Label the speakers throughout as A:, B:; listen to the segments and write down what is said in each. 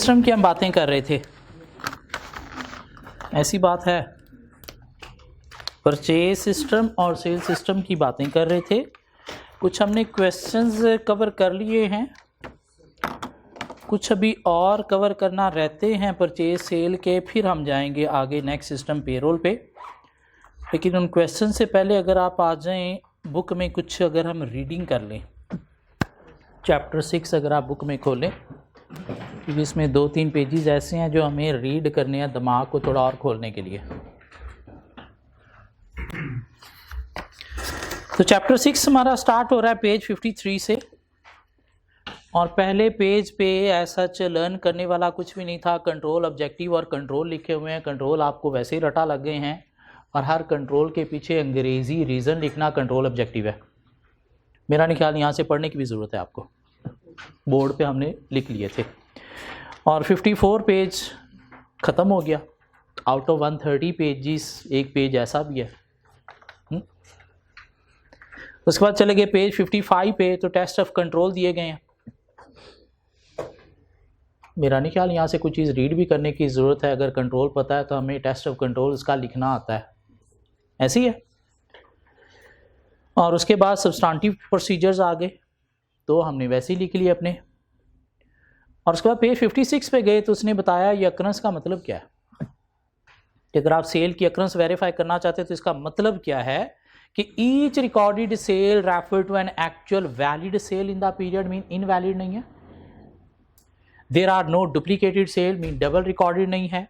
A: System की हम बातें कर रहे थे, ऐसी बात है। परचेज सिस्टम और सेल सिस्टम की बातें कर रहे थे। कुछ हमने क्वेश्चंस कवर कर लिए हैं, कुछ अभी और कवर करना रहते हैं परचेज सेल के, फिर हम जाएंगे आगे नेक्स्ट सिस्टम पेरोल पे। लेकिन उन क्वेश्चन से पहले अगर आप आ जाएं बुक में, कुछ अगर हम रीडिंग कर लें, चैप्टर 6 अगर आप बुक में खोलें, क्योंकि इसमें 2-3 पेजेस ऐसे हैं जो हमें रीड करने हैं दिमाग को थोड़ा और खोलने के लिए। तो चैप्टर 6 हमारा स्टार्ट हो रहा है पेज 53 से, और पहले पेज पे ऐसा लर्न करने वाला कुछ भी नहीं था। कंट्रोल, ऑब्जेक्टिव और कंट्रोल लिखे हुए हैं। कंट्रोल आपको वैसे ही रटा लग गए हैं, और हर कंट्रोल के पीछे अंग्रेजी रीज़न लिखना कंट्रोल ऑब्जेक्टिव है। मेरा नहीं ख्याल यहाँ से पढ़ने की भी ज़रूरत है आपको, बोर्ड पे हमने लिख लिए थे। और 54 पेज ख़त्म हो गया। आउट ऑफ 130 पेजेस एक पेज ऐसा भी है। उसके बाद चले गए पेज 55 पे, तो टेस्ट ऑफ कंट्रोल दिए गए हैं। मेरा नहीं ख्याल यहाँ से कुछ चीज़ रीड भी करने की ज़रूरत है। अगर कंट्रोल पता है तो हमें टेस्ट ऑफ कंट्रोल उसका लिखना आता है, ऐसी है। और उसके बाद सब्सटेंटिव प्रोसीजर्स आ गए, तो हमने वैसे ही लिख लिए अपने। और उसके बाद पेज 56 पे गए तो उसने बताया ये अक्रंस का मतलब क्या है। कि अगर आप सेल की अक्रंस वेरीफाई करना चाहते हैं तो इसका मतलब क्या है कि each recorded sale refer to an actual valid sale in the period, mean invalid नहीं है। There are no duplicated sale, mean double recorded नहीं है।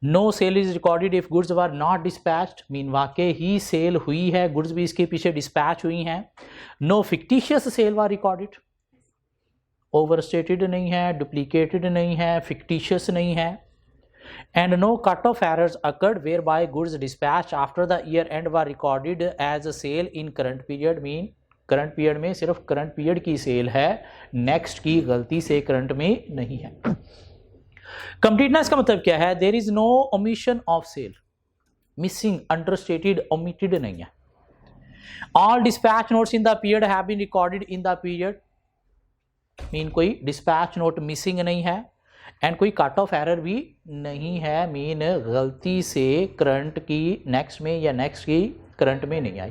A: No sale is recorded if goods were not dispatched, mean वाकई ही cell हुई है, goods भी इसके पीछे डिस्पैच हुई हैं। No fictitious sale were recorded, overstated नहीं है, डुप्लीकेटेड नहीं है, फिक्टिशियस नहीं है। And no cut-off errors occurred whereby goods dispatched after the year end were recorded as a sale in current period, mean current period में सिर्फ current period की cell है, next की गलती से current में नहीं है। Completeness का मतलब क्या है? There is no omission of sale, missing, understated, omitted नहीं है। All dispatch notes in the period have been recorded in the period, mean कोई dispatch note missing नहीं है, एंड कोई कट ऑफ एरर भी नहीं है, मीन गलती से करंट की नेक्स्ट में या नेक्स्ट की करंट में नहीं आई।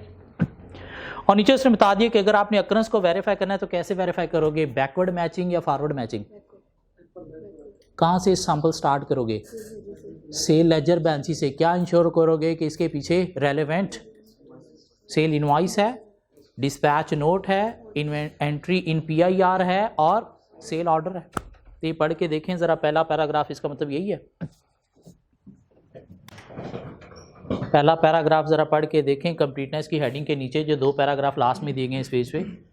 A: और नीचे उसने बता दिया कि अगर आपने अक्रंस को वेरीफाई करना है तो कैसे वेरीफाई करोगे, बैकवर्ड मैचिंग या फॉरवर्ड मैचिंग। कहाँ से सैंपल स्टार्ट करोगे, सेल लेजर बैलेंस से। क्या इंश्योर करोगे कि इसके पीछे रेलेवेंट सेल इनवॉइस है, डिस्पैच नोट है, एंट्री इन PIR है और सेल ऑर्डर है। तो ये पढ़ के देखें ज़रा पहला पैराग्राफ, इसका मतलब यही है। पहला पैराग्राफ ज़रा पढ़ के देखें, कंप्लीटनेस की हेडिंग के नीचे जो 2 पैराग्राफ लास्ट में दिए गए इस पेज पे।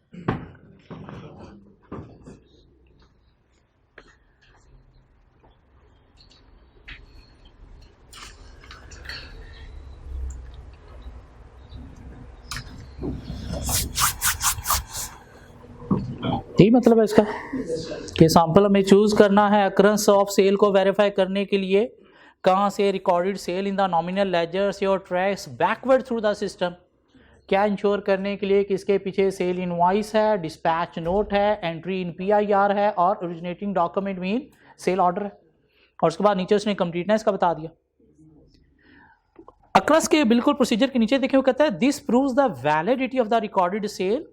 A: यही मतलब है इसका कि सैंपल हमें चूज करना है अक्रंस ऑफ सेल को वेरीफाई करने के लिए। कहाँ से, recorded sale in the nominal ledger से और tracks backward through the system. क्या इंश्योर करने के लिए कि इसके पीछे सेल इनवॉइस है, डिस्पैच नोट है, एंट्री इन PIR है और originating document mean sale order है। और उसके बाद नीचे उसने कंप्लीटनेस का बता दिया। अक्रंस के बिल्कुल प्रोसीजर के नीचे देखें, वो कहता है this proves the validity of the recorded sale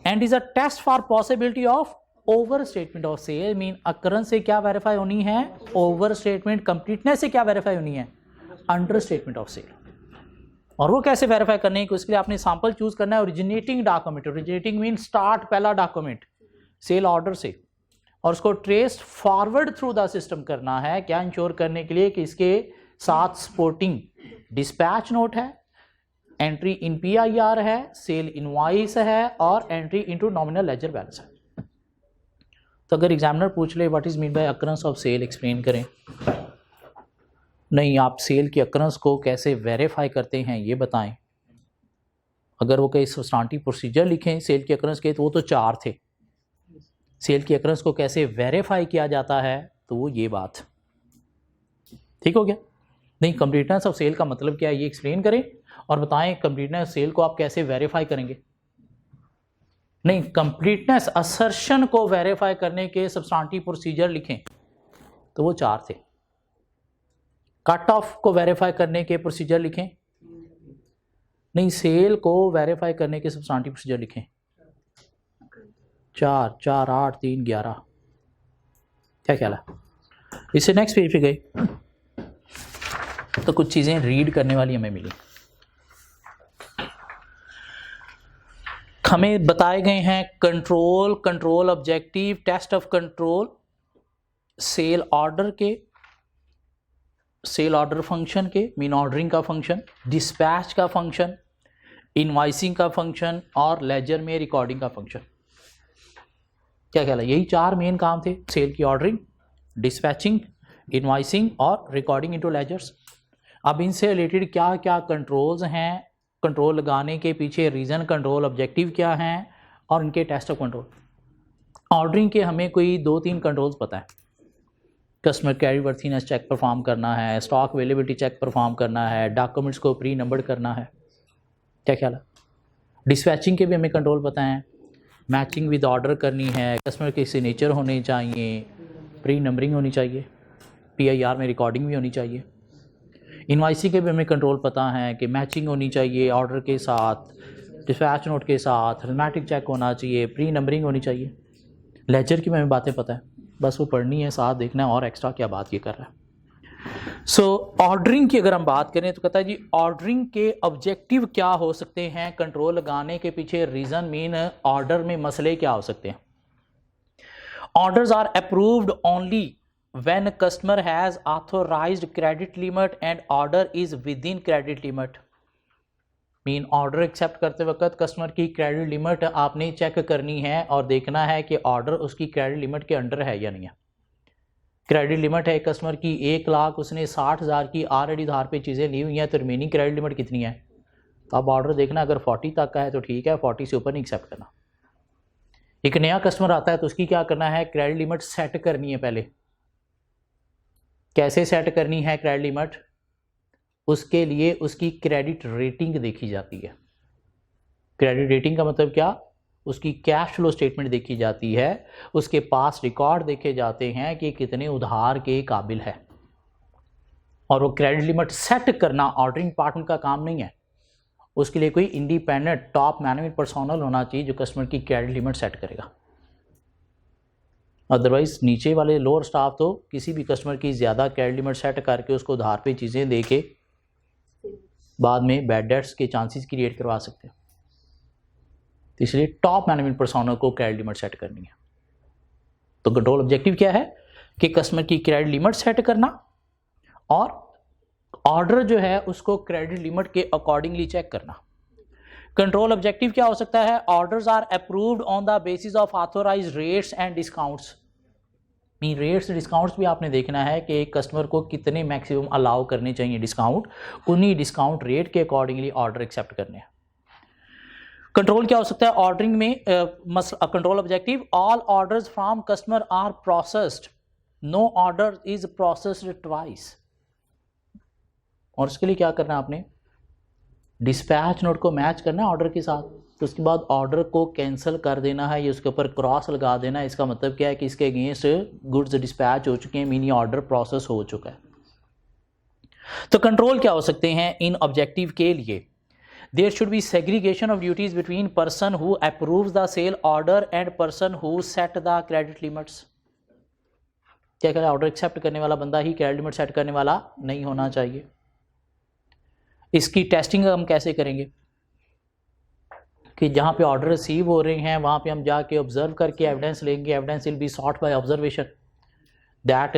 A: and is a test for possibility of overstatement of sale, mean occurrence से क्या वेरीफाई होनी है, overstatement। completeness से क्या वेरीफाई होनी है, understatement of sale। और वो कैसे वेरीफाई करने की, उसके लिए आपने सैंपल चूज करना है originating document. Originating mean start, पहला डॉक्यूमेंट सेल ऑर्डर से, और उसको trace forward through the system करना है। क्या इंश्योर करने के लिए कि इसके साथ सपोर्टिंग डिस्पैच नोट है, एंट्री इन PIR है, सेल इनवॉइस है और entry into nominal ledger balance है। तो अगर एग्जामिनर पूछ ले what is mean by occurrence of sale, explain करें। नहीं, आप सेल की अक्रंस को कैसे वेरीफाई करते हैं ये बताएं। अगर वो कई सब्सटेंटिव प्रोसीजर लिखें सेल की अक्रंस के, तो वो तो 4 थे। सेल की अक्रंस को कैसे वेरीफाई किया जाता है, तो वो ये बात। ठीक हो गया। नहीं, कंप्लीटनेस ऑफ सेल का मतलब क्या है ये एक्सप्लेन करें और बताएं कंप्लीटनेस सेल को आप कैसे वेरीफाई करेंगे। नहीं, कंप्लीटनेस असर्शन को वेरीफाई करने के सब्सटेंटिव प्रोसीजर लिखें तो वो 4 थे। कट ऑफ को वेरीफाई करने के प्रोसीजर लिखें, नहीं, सेल को वेरीफाई करने के सब्सटेंटिव प्रोसीजर लिखें 4, 4, 8, 3, 11। क्या ख्याल है? इससे नेक्स्ट पेज पे गए तो कुछ चीज़ें रीड करने वाली हमें मिली। हमें बताए गए हैं control, control objective, test of control, sale order के, सेल ऑर्डर फंक्शन के, मीन ऑर्डरिंग का फंक्शन, डिस्पैच का फंक्शन, इनवाइसिंग का फंक्शन और लेजर में रिकॉर्डिंग का फंक्शन। क्या ख्याल है? यही 4 मेन काम थे, सेल की ऑर्डरिंग, डिस्पैचिंग, इनवाइसिंग और रिकॉर्डिंग इनटू लेजर्स। अब इनसे रिलेटेड क्या क्या कंट्रोल्स हैं, कंट्रोल लगाने के पीछे रीज़न, कंट्रोल ऑब्जेक्टिव क्या हैं और इनके टेस्ट ऑफ कंट्रोल। ऑर्डरिंग के हमें कोई 2-3 कंट्रोल्स पता है। Customer carry worthiness check perform करना है, स्टॉक अवेलेबिलिटी चेक परफॉर्म करना है, डॉक्यूमेंट्स को प्री नंबर्ड करना है। क्या ख्याल है? डिस्पैचिंग के भी हमें कंट्रोल पता है, मैचिंग विद ऑर्डर करनी है, कस्टमर के सिग्नेचर होने चाहिए, प्री नंबरिंग होनी चाहिए, PIR में रिकॉर्डिंग भी होनी चाहिए। इनवाइसिंग के भी हमें कंट्रोल पता है कि मैचिंग होनी चाहिए ऑर्डर के साथ, डिस्पैच नोट के साथ, थर्मेटिक चेक होना चाहिए, प्री नंबरिंग होनी चाहिए। लेजर की हमें बातें पता है, बस वो पढ़नी है, साथ देखना है और एक्स्ट्रा क्या बात ये कर रहा है। सो ऑर्डरिंग की अगर हम बात करें तो कहता है जी ऑर्डरिंग के ऑब्जेक्टिव क्या हो सकते हैं, कंट्रोल लगाने के पीछे रीज़न, मीन ऑर्डर में मसले क्या हो सकते हैं। Orders are approved only when customer has authorized credit limit and order is within credit limit। Mean order accept करते वक्त कस्टमर की क्रेडिट लिमिट आपने चेक करनी है और देखना है कि ऑर्डर उसकी क्रेडिट लिमिट के अंडर है या नहीं है। क्रेडिट लिमिट है कस्टमर की 1 लाख, उसने 60,000 की ऑलरेडी आधार पे चीज़ें ली हुई हैं, तो रिमेनिंग क्रेडिट लिमिट कितनी है। तो अब ऑर्डर देखना, अगर 40 तक का है तो ठीक है, 40 से ऊपर नहीं एक्सेप्ट करना। एक नया कस्टमर आता है तो उसकी क्या करना है, क्रेडिट लिमिट सेट करनी है। पहले कैसे सेट करनी है क्रेडिट लिमिट, उसके लिए उसकी क्रेडिट रेटिंग देखी जाती है। क्रेडिट रेटिंग का मतलब क्या, उसकी कैश फ्लो स्टेटमेंट देखी जाती है, उसके पास रिकॉर्ड देखे जाते हैं कि कितने उधार के काबिल है। और वो क्रेडिट लिमिट सेट करना ऑर्डरिंग डिपार्टमेंट का काम नहीं है, उसके लिए कोई इंडिपेंडेंट टॉप मैनेजमेंट पर्सोनल होना चाहिए जो कस्टमर की क्रेडिट लिमिट सेट करेगा। अदरवाइज नीचे वाले लोअर स्टाफ तो किसी भी कस्टमर की ज़्यादा क्रेडिट लिमिट सेट करके उसको उधार पे चीज़ें दे के बाद में बैड डेट्स के चांसेस क्रिएट करवा सकते हैं। तो इसलिए टॉप मैनेजमेंट पर्सोनल को क्रेडिट लिमिट सेट करनी है। तो कंट्रोल ऑब्जेक्टिव क्या है कि कस्टमर की क्रेडिट लिमिट सेट करना और ऑर्डर जो है उसको क्रेडिट लिमिट के अकॉर्डिंगली चेक करना। कंट्रोल ऑब्जेक्टिव क्या हो सकता है, orders are approved on the basis of authorised rates and discounts. Mean rates discounts भी आपने देखना है कि एक कस्टमर को कितने मैक्सिमम अलाउ करने चाहिए डिस्काउंट, उन्हीं डिस्काउंट रेट के अकॉर्डिंगली ऑर्डर एक्सेप्ट करने हैं। कंट्रोल क्या हो सकता है ऑर्डरिंग में, control objective, all orders from customer are processed, no order is processed twice. और उसके लिए क्या करना है आपने, डिस्पैच नोट को मैच करना है ऑर्डर के साथ, तो उसके बाद ऑर्डर को कैंसिल कर देना है, ये उसके ऊपर क्रॉस लगा देना है। इसका मतलब क्या है कि इसके अगेंस्ट गुड्स डिस्पैच हो चुके हैं, मीनी ऑर्डर प्रोसेस हो चुका है। तो कंट्रोल क्या हो सकते हैं इन ऑब्जेक्टिव के लिए, there should be segregation of duties between person who approves the sale order and person who set the credit limits. क्या करें, ऑर्डर एक्सेप्ट करने वाला बंदा ही क्रेडिट लिमिट सेट करने वाला नहीं होना चाहिए। इसकी टेस्टिंग हम कैसे करेंगे कि जहाँ पे ऑर्डर रिसीव हो रहे हैं वहाँ पे हम जाके ऑब्जर्व करके एविडेंस लेंगे। Evidence will be sought by observation that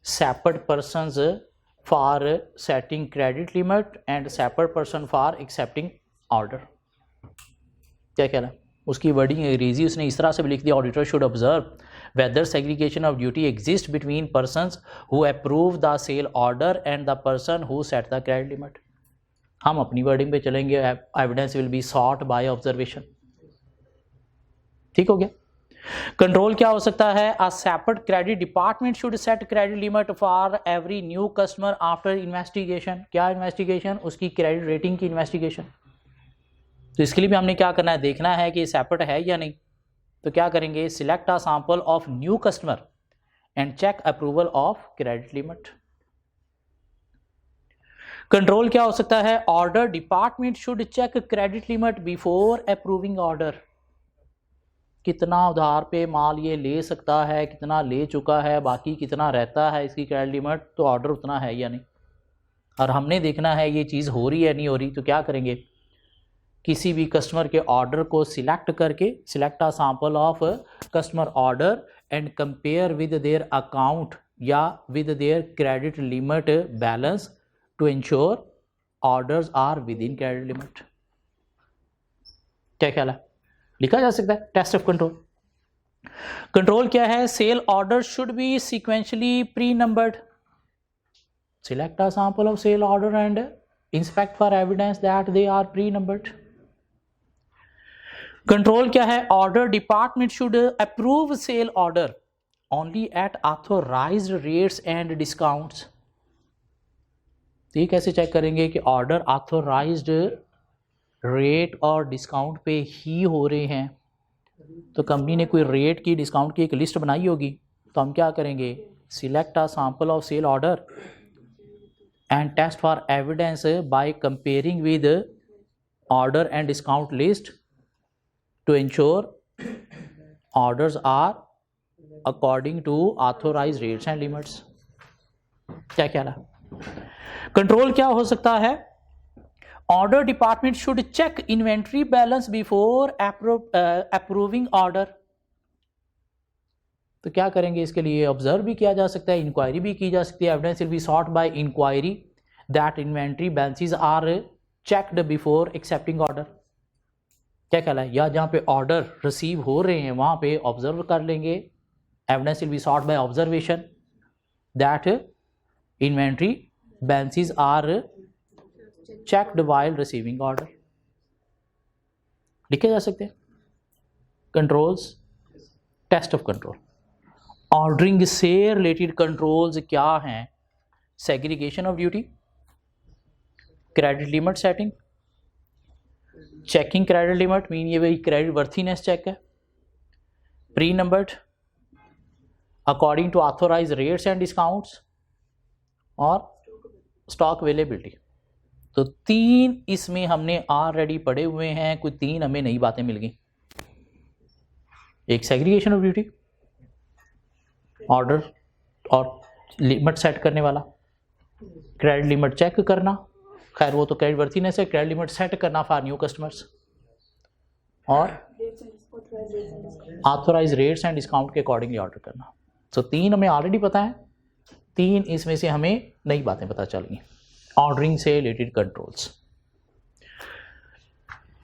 A: separate persons for setting credit limit and separate person for accepting order. क्या कहना है, उसकी वर्डिंग अंग्रेजी उसने इस तरह से भी लिख दिया, auditor should observe whether segregation of duty exists between persons who approve the sale order and the person who set the credit limit। हम अपनी वर्डिंग पे चलेंगे, evidence will be sought by observation. ठीक हो गया। कंट्रोल क्या हो सकता है, a separate credit department should set credit limit for every new customer after investigation. क्या इन्वेस्टिगेशन, उसकी क्रेडिट रेटिंग की इन्वेस्टिगेशन। तो इसके लिए भी हमने क्या करना है, देखना है कि सेपरेट है या नहीं। तो क्या करेंगे, select a sample of new customer and check approval of credit limit. Control क्या हो सकता है, order department should check credit limit before approving order. कितना उधार पे माल ये ले सकता है, कितना ले चुका है, बाकी कितना रहता है इसकी क्रेडिट लिमिट, तो ऑर्डर उतना है या नहीं। और हमने देखना है ये चीज़ हो रही है नहीं हो रही। तो क्या करेंगे, किसी भी कस्टमर के ऑर्डर को सिलेक्ट करके, select a sample of customer order and compare with their account या with their credit limit balance to ensure orders are within credit limit. क्या ख्याल है, लिखा जा सकता है। Test of control. कंट्रोल क्या है, sale order should be sequentially pre numbered. Select a sample of sale order and inspect for evidence that they are pre numbered. Control क्या है, order department should approve sale order only at authorised rates and discounts. तो ये कैसे check करेंगे कि order authorised rate और discount पे ही हो रहे हैं। तो कंपनी ने कोई रेट की, डिस्काउंट की एक लिस्ट बनाई होगी। तो हम क्या करेंगे, select a sample of sale order and test for evidence by comparing with order and discount list to ensure orders are according to authorized rates and limits। क्या ख्याल है, कंट्रोल क्या हो सकता है, order department should check inventory balance before approving order. तो क्या करेंगे, इसके लिए ऑब्जर्व भी किया जा सकता है, इंक्वायरी भी की जा सकती है। Evidence will be sought by inquiry that inventory balances are checked before accepting order. क्या ख्याल है, या जहाँ पे ऑर्डर रिसीव हो रहे हैं वहाँ पे ऑब्जर्व कर लेंगे। Evidence will be sought by observation that inventory balances are checked while receiving order. लिखे जा सकते हैं। Controls, test of control. Ordering से रिलेटेड कंट्रोल्स क्या हैं, segregation of duty, credit limit setting, checking credit limit mean ये वही credit worthiness check है, pre numbered according to authorise rates and discounts, और स्टॉक अवेलेबिलिटी। तो 3 इसमें हमने ऑलरेडी पढ़े हुए हैं, कोई 3 हमें नई बातें मिल गई। एक सेग्रीगेशन ऑफ ड्यूटी, ऑर्डर और लिमिट सेट करने वाला, क्रेडिट लिमिट चेक करना, खैर वो तो क्रेडिट वर्थीनेस है, क्रेडिट लिमिट सेट करना फॉर न्यू कस्टमर्स, और ऑथोराइज रेट्स एंड डिस्काउंट के अकॉर्डिंगली ऑर्डर करना। तो 3 हमें ऑलरेडी पता है, 3 इसमें से हमें नई बातें पता चल गई। ऑर्डरिंग से related controls.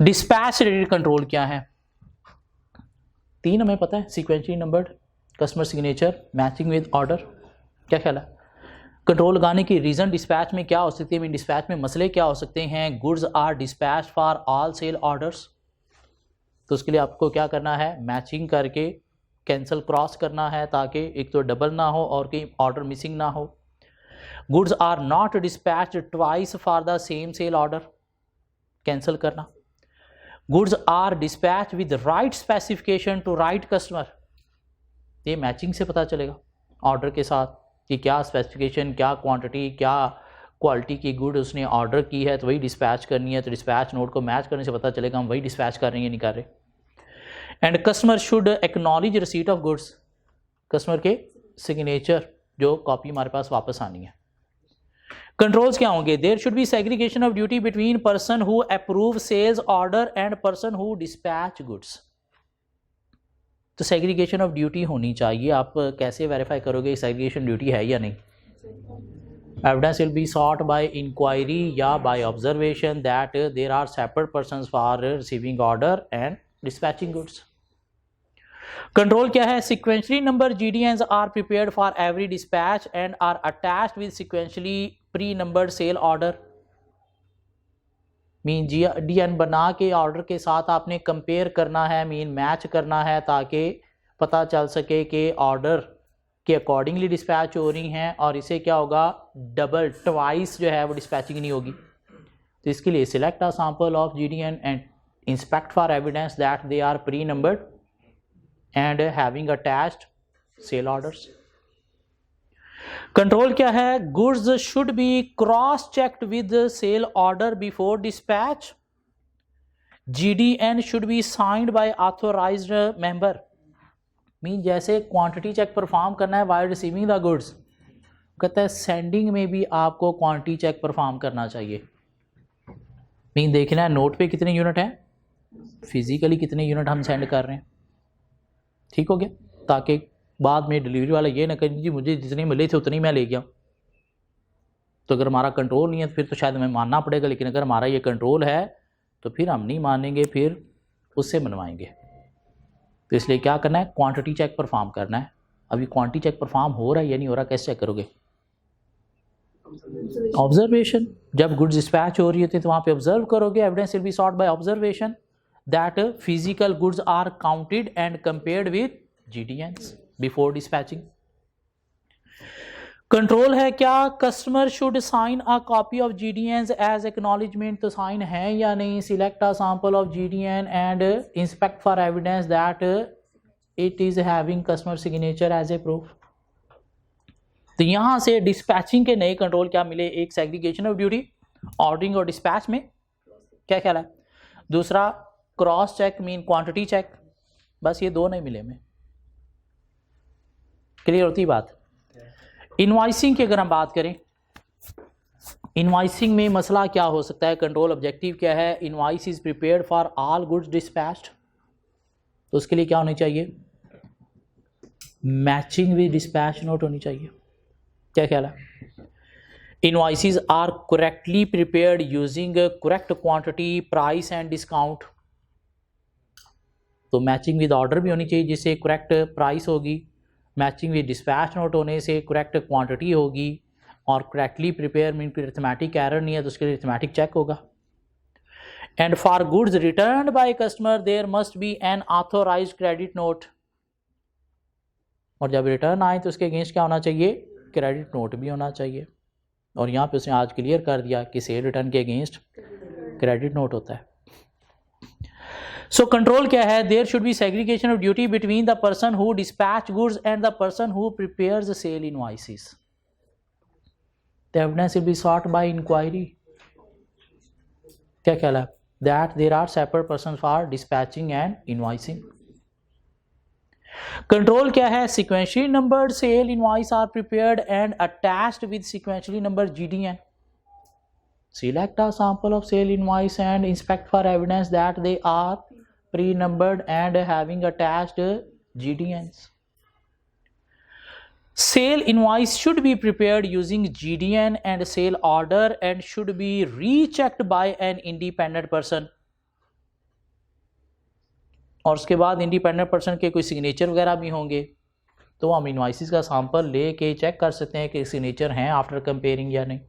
A: Dispatch related control क्या है, 3 हमें पता है, sequentially numbered, customer signature, matching with order. क्या ख्याल है, कंट्रोल लगाने की रीज़न डिस्पैच में क्या हो सकती है, डिस्पैच में मसले क्या हो सकते हैं। Goods are dispatch for all sale orders. तो उसके लिए आपको क्या करना है, मैचिंग करके कैंसिल क्रॉस करना है ताकि एक तो डबल ना हो और कहीं ऑर्डर मिसिंग ना हो। Goods are not dispatched twice for the same sale order, cancel करना। Goods are dispatch with right specification to right customer, ये मैचिंग से पता चलेगा ऑर्डर के साथ कि क्या स्पेसिफिकेशन, क्या क्वांटिटी, क्या क्वालिटी की गुड उसने ऑर्डर की है, तो वही डिस्पैच करनी है। तो डिस्पैच नोट को मैच करने से पता चलेगा हम वही डिस्पैच कर रहे हैं या नहीं कर रहे। And customer should acknowledge receipt of goods, customer के सिग्नेचर जो कॉपी हमारे पास वापस आनी है। कंट्रोल्स क्या होंगे, there should be segregation of duty between person who approve sales order and person who dispatch goods. तो सेग्रीगेशन ऑफ ड्यूटी होनी चाहिए। आप कैसे वेरीफाई करोगे सेग्रीगेशन ड्यूटी है या नहीं। Evidence will be sought by inquiry या by observation that there are separate persons for receiving order and dispatching goods. Control क्या है, sequentially number GDNs are prepared for every dispatch and are attached with sequentially pre numbered sale order. Mean GDN बना के order के साथ आपने compare करना है, mean match करना है ताकि पता चल सके कि ऑर्डर के अकॉर्डिंगली डिस्पैच हो रही हैं, और इसे क्या होगा, डबल ट्वाइस जो है वो डिस्पैचिंग नहीं होगी। तो इसके लिए select a sample of GDN and inspect for evidence that they are pre-numbered and having attached sale orders. Control क्या है? Goods should be cross checked with sale order before dispatch. GDN should be signed by authorised member. Mean जैसे quantity check perform करना है while receiving the goods, कहता है sending में भी आपको क्वांटिटी चेक परफॉर्म करना चाहिए. मीन देखना है नोट पे कितने यूनिट हैं, फिजिकली कितने यूनिट हम सेंड कर रहे हैं. ठीक हो गया, ताकि बाद में डिलीवरी वाला ये ना कहे जी मुझे जितने मिले थे उतने ही मैं ले गया. तो अगर हमारा कंट्रोल नहीं है तो फिर तो शायद हमें मानना पड़ेगा, लेकिन अगर हमारा ये कंट्रोल है तो फिर हम नहीं मानेंगे, फिर उससे मनवाएंगे. तो इसलिए क्या करना है? क्वांटिटी चेक परफॉर्म करना है. अभी क्वांटिटी चेक परफॉर्म हो रहा है या नहीं हो रहा, कैसे चेक करोगे? ऑब्जर्वेशन. जब गुड्स डिस्पैच हो रही होती है तो वहाँ पे ऑब्जर्व करोगे. Evidence will be sought by observation that physical goods are counted and compared with GDNs before dispatching. Control है क्या? Customer should sign a copy of GDNs as acknowledgement. तो साइन है या नहीं? Select a sample of GDN and inspect for evidence that it is having customer signature as a proof. तो यहां से dispatching के नए कंट्रोल क्या मिले? एक सेग्रीगेशन ऑफ ड्यूटी, ऑर्डरिंग और डिस्पैच में क्या ख्याल है? दूसरा cross check mean quantity check. बस ये दो नहीं मिले हमें. क्लियर होती बात? इनवॉइसिंग की अगर हम बात करें, इनवॉइसिंग में मसला क्या हो सकता है? कंट्रोल ऑब्जेक्टिव क्या है? Invoice is prepared for all goods dispatched. तो उसके लिए क्या होनी चाहिए? मैचिंग विद डिस्पैच नोट होनी चाहिए. क्या ख्याल है? Invoices are correctly prepared using correct quantity, price and discount. तो मैचिंग विद ऑर्डर भी होनी चाहिए जिससे करेक्ट प्राइस होगी. मैचिंग विद डिस्पैच नोट होने से करेक्ट क्वांटिटी होगी. और करेक्टली प्रिपेयर मीन कोई अरिथमेटिक एरर नहीं है तो उसके लिए अरिथमेटिक चेक होगा. And for goods returned by customer there must be an authorised credit note. और जब रिटर्न आए तो उसके अगेंस्ट क्या होना चाहिए? क्रेडिट नोट भी होना चाहिए. और यहाँ पे उसने आज क्लियर कर दिया कि सेल रिटर्न के अगेंस्ट क्रेडिट नोट होता है. सो कंट्रोल क्या है? There should be segregation of duty between the person who dispatch goods and the person who prepares the sale invoices. The evidence will be sought by inquiry. क्या ख्याल है? That there are separate person for dispatching and invoicing. Control क्या है? sequentially numbered sale invoice are prepared and attached with sequentially numbered GDN. Select a sample of sale invoice and inspect for evidence that they are pre-numbered and having attached GDNs. Sale invoice should be prepared using GDN and sale order and should be rechecked by an independent person. और उसके बाद independent person के कोई signature वगैरह भी होंगे तो हम इनवॉइसेस का सैंपल ले के चेक कर सकते हैं कि सिग्नेचर हैं आफ्टर कंपेयरिंग या नहीं.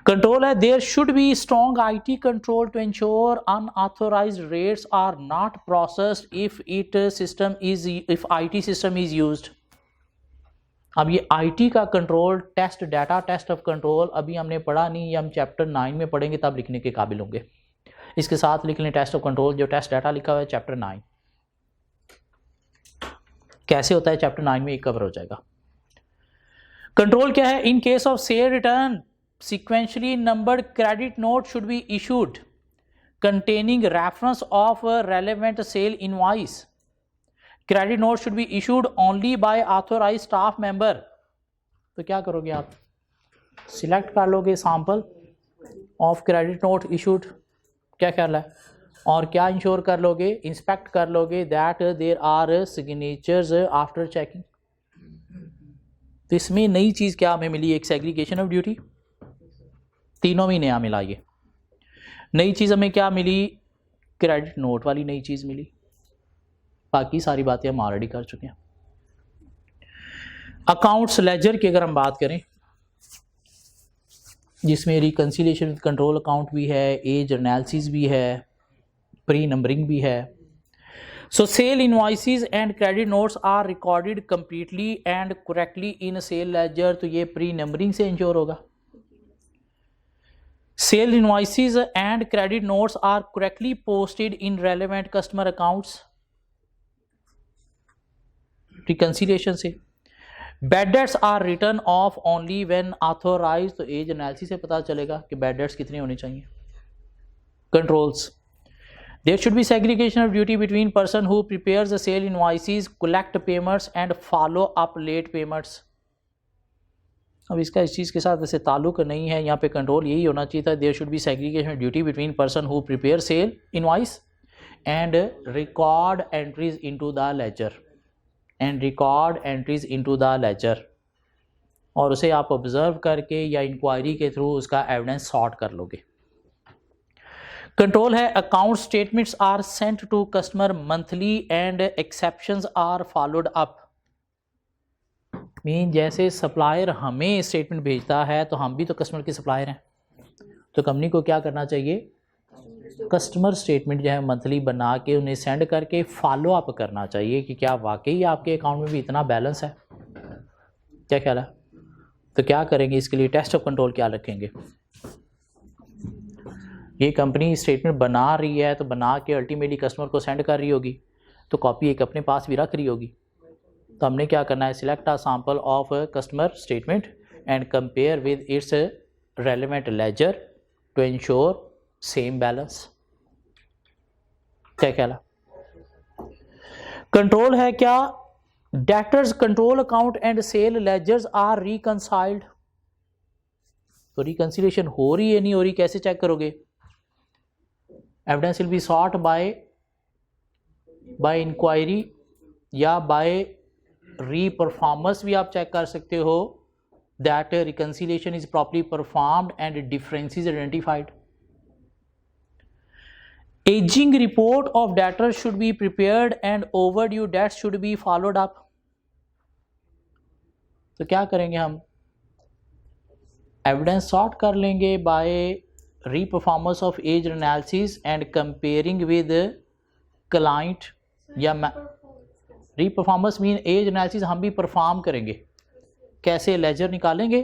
A: कंट्रोल है there should be strong IT control to ensure unauthorised rates are not processed if IT system is used. अब ये IT का control test, data test of control अभी हमने पढ़ा नहीं, ये हम चैप्टर 9 में पढ़ेंगे तब लिखने के काबिल होंगे. इसके साथ लिख लें टेस्ट ऑफ कंट्रोल, जो टेस्ट डाटा लिखा हुआ है चैप्टर 9 कैसे होता है, चैप्टर 9 में एक कवर हो जाएगा. कंट्रोल क्या है? In case of cell return sequentially numbered credit note should be issued containing reference of a relevant sale invoice. Credit note should be issued only by authorized staff member. तो क्या करोगे आप? Select कर लोगे sample of credit note issued. क्या ख्याल है? और क्या इंश्योर कर लोगे? इंस्पेक्ट कर लोगे that there are signatures after checking. तो इसमें नई चीज़ क्या हमें मिली? एक सेग्रीगेशन ऑफ ड्यूटी, तीनों में नया मिला. ये नई चीज़ हमें क्या मिली? क्रेडिट नोट वाली नई चीज़ मिली. बाकी सारी बातें हम ऑलरेडी कर चुके हैं. अकाउंट्स लेजर की अगर हम बात करें जिसमें रिकन्सिलिएशन विद कंट्रोल अकाउंट भी है, एज एनालिसिस भी है, प्री नंबरिंग भी है. So sale invoices and credit notes are recorded completely and correctly in sale ledger. तो ये प्री नंबरिंग से इंश्योर होगा. Sale invoices and credit notes are correctly posted in relevant customer accounts. Reconciliation से bad debts are written off only when authorized. तो as analysis से पता चलेगा कि bad debts कितनी होनी चाहिए. Controls. There should be segregation of duty between person who prepares the sale invoices, collect payments and follow up late payments. अब इसका इस चीज़ के साथ वैसे ताल्लुक नहीं है, यहाँ पे कंट्रोल यही होना चाहिए था. There should be segregation duty between person who prepare sale invoice and record entries into the ledger और उसे आप ऑब्जर्व करके या इंक्वायरी के थ्रू उसका एविडेंस सॉर्ट कर लोगे. कंट्रोल है account statements are sent to customer monthly and exceptions are followed up. Mean जैसे सप्लायर हमें स्टेटमेंट भेजता है तो हम भी तो कस्टमर के सप्लायर हैं, तो कंपनी को क्या करना चाहिए, कस्टमर स्टेटमेंट जो है मंथली बना के उन्हें सेंड करके फॉलो अप करना चाहिए कि क्या वाकई आपके अकाउंट में भी इतना बैलेंस है. क्या ख्याल है? तो क्या करेंगे इसके लिए, टेस्ट ऑफ कंट्रोल क्या रखेंगे. ये कंपनी स्टेटमेंट बना रही है तो बना के अल्टीमेटली कस्टमर को सेंड कर रही होगी, तो कॉपी एक अपने पास भी रख रही होगी. तो हमने क्या करना है, select a sample of customer statement and compare with its relevant ledger to ensure same balance. क्या ख्याल है? कंट्रोल है क्या debtors control account and sale ledgers are reconciled. तो रिकंसिलिएशन हो रही है नहीं हो रही, कैसे चेक करोगे? Evidence will be sought by inquiry या बाय री-परफॉर्मेंस भी आप चेक कर सकते हो, that reconciliation is properly performed and differences identified. Ageing report of debtor should be prepared and overdue debts should be followed up. तो क्या करेंगे हम, एविडेंस सॉर्ट कर लेंगे by reperformance of age analysis and comparing with client या reperformance mean as analysis हम भी perform करेंगे. कैसे? लेजर निकालेंगे,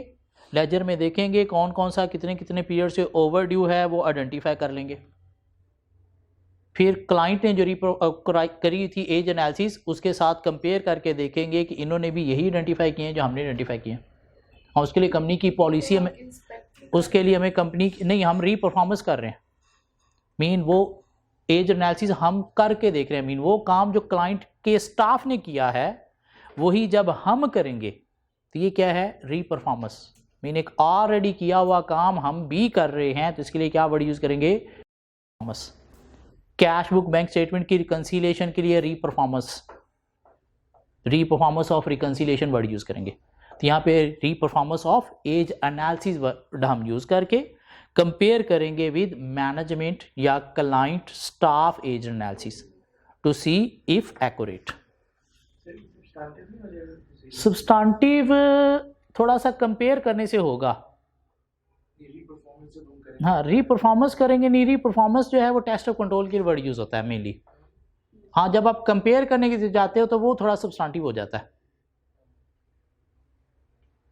A: लेजर में देखेंगे कौन कौन सा कितने कितने पीरियड से ओवरड्यू है वो आइडेंटिफाई कर लेंगे. फिर क्लाइंट ने जो करी थी एज एनालिसिस उसके साथ कंपेयर करके देखेंगे कि इन्होंने भी यही आइडेंटिफाई किए हैं जो हमने आइडेंटिफाई किए हैं. और उसके लिए कंपनी की पॉलिसी हमें, उसके लिए हमें कंपनी नहीं, हम री-परफॉर्मेंस कर रहे हैं. मीन वो एज एनालिसिस हम करके देख रहे हैं, मीन वो काम जो क्लाइंट के स्टाफ ने किया है वही जब हम करेंगे तो ये क्या है, री-परफॉर्मेंस. मीन एक ऑलरेडी किया हुआ काम हम भी कर रहे हैं, तो इसके लिए क्या वर्ड यूज करेंगे, performance. Cash book bank statement की रिकंसिलिएशन के लिए reperformance of reconciliation word use करेंगे. तो यहाँ पे reperformance of age analysis word हम यूज करके कंपेयर करेंगे विद मैनेजमेंट या client staff age analysis to see if accurate. Substantive थोड़ा सा कंपेयर करने से होगा. हाँ, री-परफॉर्मेंस करेंगे नहीं, री-परफॉर्मेंस जो है वो टेस्ट ऑफ कंट्रोल के वर्ड यूज होता है मेनली. हाँ, जब आप कंपेयर करने के जाते हो तो वो थोड़ा सब्सटेंटिव हो जाता है.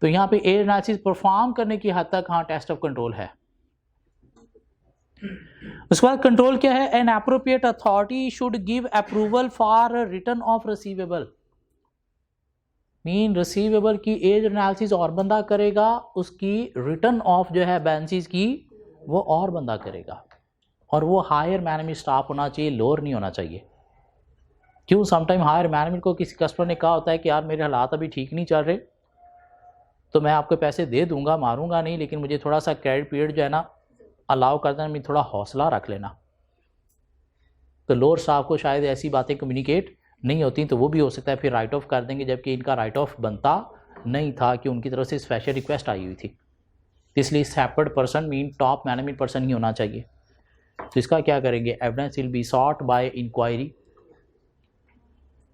A: तो यहाँ पे एज एनालिसिस परफॉर्म करने की हद तक हाँ टेस्ट ऑफ कंट्रोल है. उसके बाद कंट्रोल क्या है, N appropriate authority should give approval for return of receivable. Mean receivable की एज एनालिसिस और बंदा करेगा, उसकी रिटर्न ऑफ जो है बैलेंसेस की वो और बंदा करेगा. और वो हायर मैनेजमेंट स्टाफ होना चाहिए, लोअर नहीं होना चाहिए. क्यों? समटाइम हायर मैनेजमेंट को किसी कस्टमर ने कहा होता है कि यार मेरे हालात अभी ठीक नहीं चल रहे, तो मैं आपको पैसे दे दूंगा, मारूंगा नहीं, लेकिन मुझे थोड़ा सा क्रेडिट पीरियड जो है ना अलाउ कर देना, थोड़ा हौसला रख लेना. तो लोअर स्टाफ को शायद ऐसी बातें कम्युनिकेट नहीं होती, तो वो भी हो सकता है फिर राइट ऑफ कर देंगे, जबकि इनका राइट ऑफ बनता नहीं था कि उनकी तरफ से स्पेशल रिक्वेस्ट आई हुई थी. इसलिए separate person mean top management person ही होना चाहिए. तो इसका क्या करेंगे, evidence will be sought by inquiry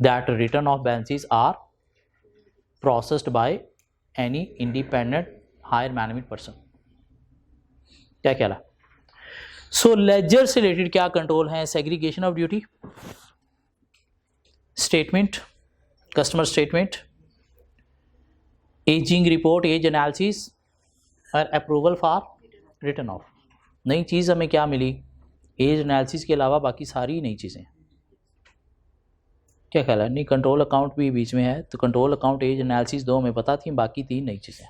A: that return of balances are processed by any independent higher management person. क्या कहला? सो लेजर से रिलेटेड क्या कंट्रोल है, segregation of duty, statement, customer statement, ageing report, age analysis और approval for return of. नई चीज़ हमें क्या मिली, एज एनालिसिस के अलावा बाकी सारी नई चीज़ें। क्या ख्याल है? नहीं, कंट्रोल अकाउंट भी बीच में है, तो कंट्रोल अकाउंट, एज एनालिसिस 2 हमें पता थी, बाकी 3 नई चीज़ें।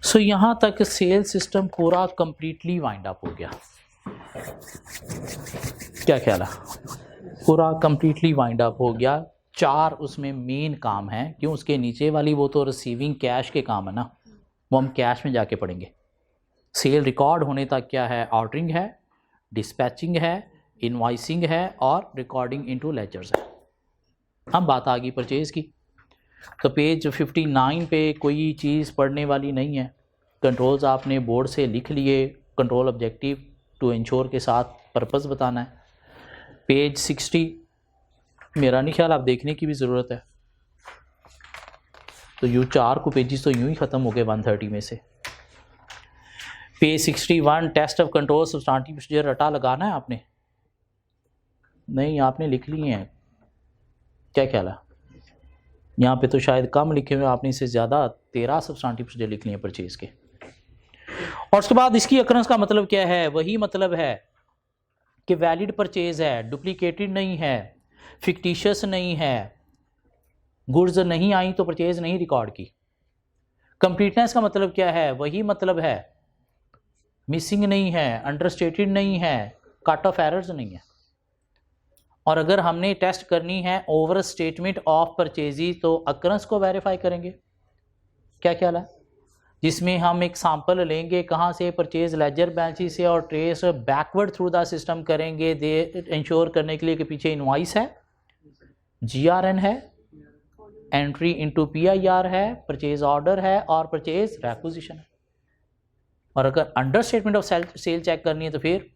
A: सो यहाँ तक सेल सिस्टम पूरा कंप्लीटली वाइंड अप हो गया। क्या ख्याल है? पूरा कंप्लीटली वाइंड अप हो गया। 4 उसमें मेन काम है, क्यों? उसके नीचे वाली वो तो रिसीविंग कैश के काम है ना, वो हम कैश में जाके पढ़ेंगे। सेल रिकॉर्ड होने तक क्या है? ऑर्डरिंग है, डिस्पैचिंग है, इनवॉइसिंग है और रिकॉर्डिंग इनटू लेजर्स है। हम बात आ गई परचेज़ की, तो पेज 59 पे कोई चीज़ पढ़ने वाली नहीं है। कंट्रोल्स आपने बोर्ड से लिख लिए, कंट्रोल ऑब्जेक्टिव टू इंश्योर के साथ पर्पस बताना है। पेज 60 मेरा नहीं ख्याल आप देखने की भी ज़रूरत है, तो यूँ 4 को पेजेस तो यूँ ही ख़त्म हो गए 130 में से। Page 61 test of control substantive procedure रटा लगाना है आपने? नहीं, आपने लिख लिए हैं। क्या ख्याल है? यहाँ पे तो शायद कम लिखे हुए, आपने इससे ज़्यादा 13 सब्सटेंटिव प्रोसीजर लिख लिए हैं परचेज़ के। और उसके बाद इसकी अकरेंस का मतलब क्या है? वही मतलब है कि वैलिड परचेज है, डुप्लीकेटेड नहीं है, फिक्टिशियस नहीं है, गुड्स नहीं आई तो परचेज नहीं रिकॉर्ड की। कंप्लीटनेस का मतलब क्या है? वही मतलब है, मिसिंग नहीं है, अंडरस्टेटेड नहीं है, कट ऑफ एरर्स नहीं है। और अगर हमने टेस्ट करनी है ओवर स्टेटमेंट ऑफ परचेजेस तो अकरेंस को वेरीफाई करेंगे। क्या ख्याल है? जिसमें हम एक सैंपल लेंगे कहाँ से? परचेज लेजर बैलेंस से, और trace backward through the system करेंगे दे इंश्योर करने के लिए कि पीछे इनवॉइस है, जीआरएन है, एंट्री इनटू पीआईआर है, परचेज ऑर्डर है और परचेज रिक्विजिशन है। और अगर under statement of sale check करनी है तो फिर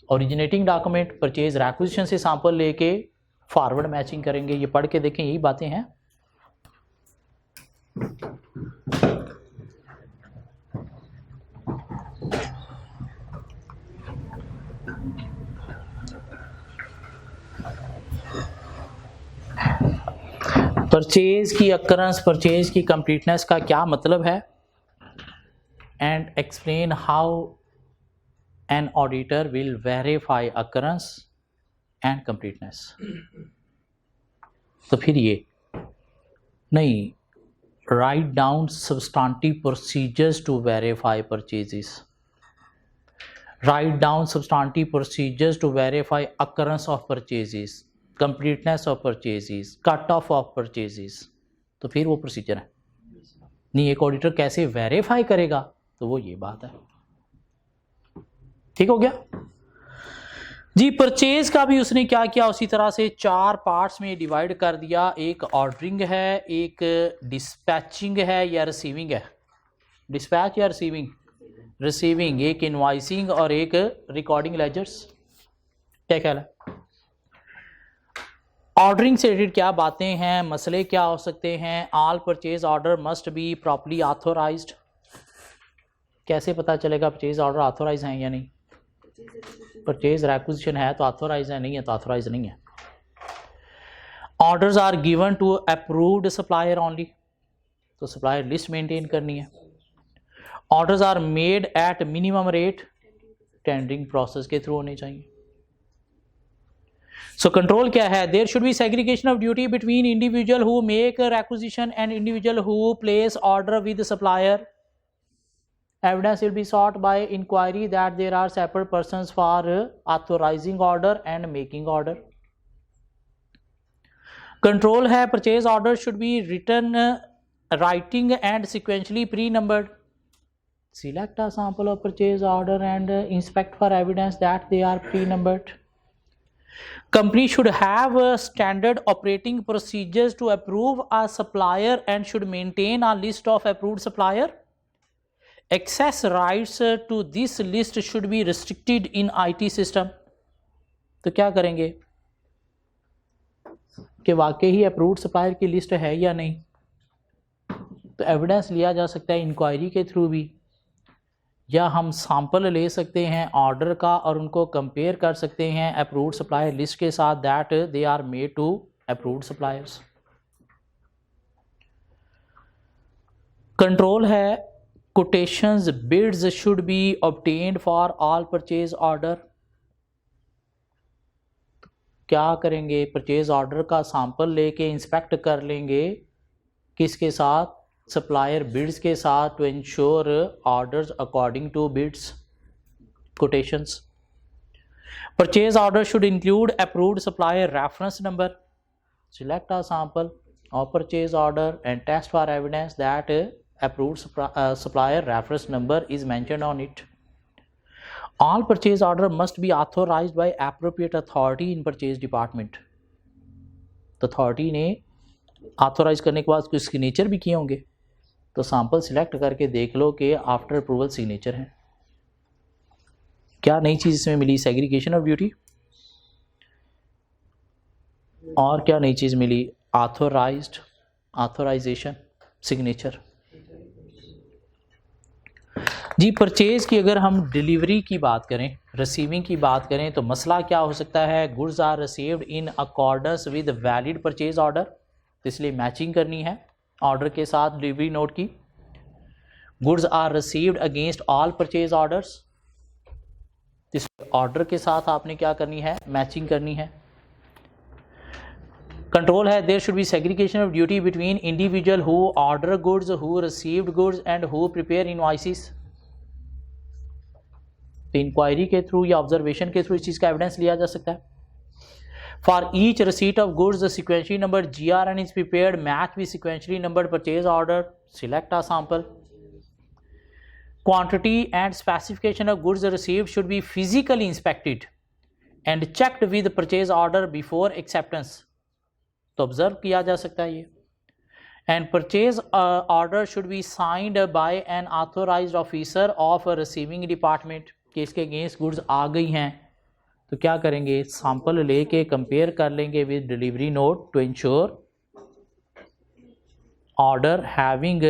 A: ओरिजिनेटिंग डॉक्यूमेंट परचेज रिक्विजिशन से सैंपल लेके फॉरवर्ड मैचिंग करेंगे। ये पढ़ के देखें, यही बातें हैं। परचेज की अकरेंस, परचेज की कंप्लीटनेस का क्या मतलब है, and explain how an auditor will verify occurrence and completeness. तो फिर ये नहीं, write down substantive procedures to verify purchases, write down substantive procedures to verify occurrence of purchases, completeness of purchases, cut off purchases. तो फिर वो procedure है नहीं, एक ऑडिटर कैसे वेरीफाई करेगा, तो वो ये बात है। ठीक हो गया जी। परचेज का भी उसने क्या किया, उसी तरह से 4 पार्ट्स में डिवाइड कर दिया। एक ऑर्डरिंग है, एक डिस्पैचिंग है या रिसीविंग है, डिस्पैच या रिसीविंग, रिसीविंग, एक इनवॉइसिंग और एक रिकॉर्डिंग लेजर्स। क्या ख्याल है? ऑर्डरिंग से रिलेटेड क्या बातें हैं, मसले क्या हो सकते हैं? All purchase order must be properly authorised. कैसे पता चलेगा परचेज ऑर्डर ऑथोराइज हैं या नहीं? परचेज रिक्विजिशन है तो ऑथोराइज है, नहीं है तो ऑथोराइज नहीं है। Orders are given to approved supplier only, तो सप्लायर लिस्ट मेंटेन करनी है। Orders are made at minimum rate, tendering process के थ्रू होने चाहिए। सो कंट्रोल क्या है? There should be segregation of duty between individual who make requisition and individual who place order with supplier. Evidence will be sought by inquiry that there are separate persons for authorizing order and making order. Control है, purchase order should be written, writing and sequentially pre-numbered. Select a sample of purchase order and inspect for evidence that they are pre-numbered. Company should have standard operating procedures to approve a supplier and should maintain a list of approved supplier. Access rights to this list should be restricted in IT system. तो क्या करेंगे कि वाकई ही approved supplier की list है या नहीं, तो एविडेंस लिया जा सकता है इंक्वायरी के थ्रू भी, या हम सैंपल ले सकते हैं ऑर्डर का और उनको कंपेयर कर सकते हैं अप्रूव्ड सप्लायर लिस्ट के साथ, that they are made to approved suppliers. Control है quotations bids should be obtained for all purchase order. क्या करेंगे, परचेज ऑर्डर का सैंपल लेके इंस्पेक्ट कर लेंगे, किसके साथ, सप्लायर बिड्स के साथ, to ensure orders according to bids quotations. Purchase order should include approved supplier reference number. Select a sample of purchase order and test for evidence that approved supplier reference number is mentioned on it. All purchase order must be authorized by appropriate authority in purchase department. तो authority ने authorise करने के बाद उसके signature भी किए होंगे, तो सैंपल सिलेक्ट करके देख लो कि आफ्टर अप्रूवल सिग्नेचर है। क्या नई चीज़ इसमें मिली, सेग्रीगेशन ऑफ ड्यूटी, और क्या नई चीज़ मिली, ऑथोराइजेशन, सिग्नेचर। जी परचेज की अगर हम डिलीवरी की बात करें, रिसीविंग की बात करें, तो मसला क्या हो सकता है, goods are received in accordance with valid purchase order, तो इसलिए मैचिंग करनी है ऑर्डर के साथ डिलीवरी नोट की। Goods are received against all purchase orders, इस ऑर्डर के साथ आपने क्या करनी है, मैचिंग करनी है। कंट्रोल है, there should be segregation of duty between individual who order goods, who received goods and who prepare invoices. तो इंक्वायरी के थ्रू या ऑब्जर्वेशन के थ्रू इस चीज़ का एविडेंस लिया जा सकता है। For each receipt of goods the sequentially number GRN is prepared match with sequentially numbered purchase order, select a sample. Quantity and specification of goods received should be physically inspected and checked with purchase order before acceptance. तो observe किया जा सकता है ये। And purchase order should be signed by an authorized officer of a receiving department. कि इसके against goods आ गई हैं, तो क्या करेंगे, सैंपल लेके कंपेयर कर लेंगे with delivery note to ensure order having